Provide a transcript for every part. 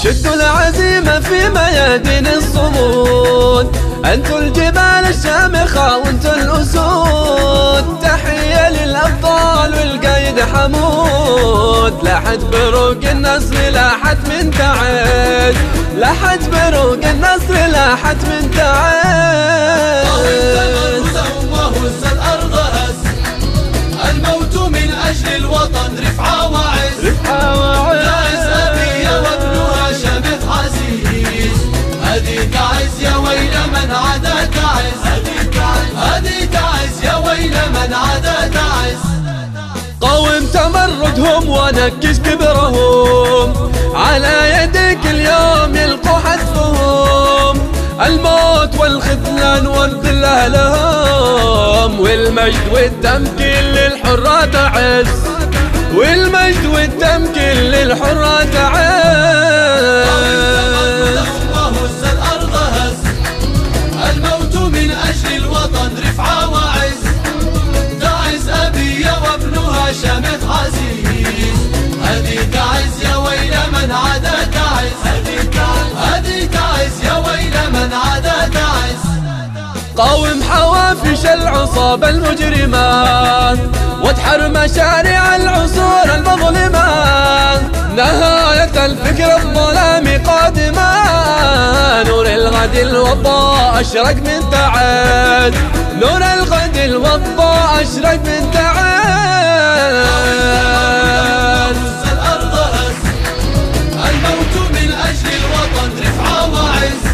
شدوا العزيمة في ميادين الصمود، انتوا الجبال الشامخة وانتوا الأسود. تحية للأبطال والقايد حمود، لاحت بروق النصر لاحت من تعز، لاحت بروق النصر لاحت من تعز. وهز الأرض هز، الموت من أجل الوطن رفعة وعز، رفعة وعز. تعز أبية وابنها شمخ عزيز، هذه تعز يا ويل من عدا تعز، هذه تعز يا ويل من عدا تعز. قاوم تمردهم ونكس كبرهم، على يدك اليوم يلقوا حتفهم. الموت والخذلان والذلة لهم، والمجد والتمكين للحرة تعز، والمجد والتمكين للحرة تعز. وهز الأرض هز، الموت من أجل الوطن رفعة وعز، تعز أبية وابنها شمخ عزيز، هذه تعز يا ويل من عدا تعز، هذه تعز يا ويل من عدا تعز. قاوم حوافش العصابة المجرمة، وادحر مشاريع العصور المظلمة. نهاية الفكر الظلام قادمة، نور الغد الوضاء أشرق من تعز، نور الغد الوضاء أشرق من تعز. الأرض هز، الموت من أجل الوطن رفعة وعز،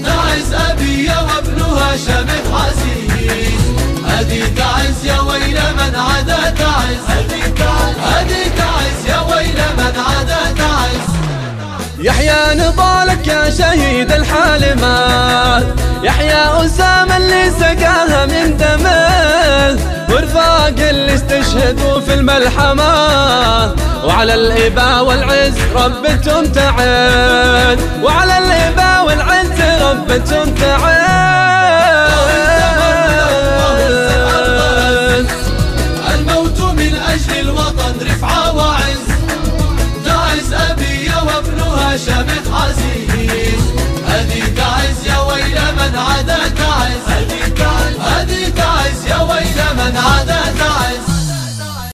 تعز أبية وابنها شمخ عزيز، هذه تعز يا ويل من عدا تعز، هذه تعز يا ويل من عدا تعز. يحيى نضالك يا شهيد الحالمات، يحيى أسامة اللي سقاها من دمه، ورفاق اللي استشهدوا في الملحمة. وعلى الإباء والعز ربتهم تعز، وعلى الإباء والعز ربتهم تعز. الموت من أجل الوطن رفعة وعز، تعز أبية وابنها شمخ عزيز،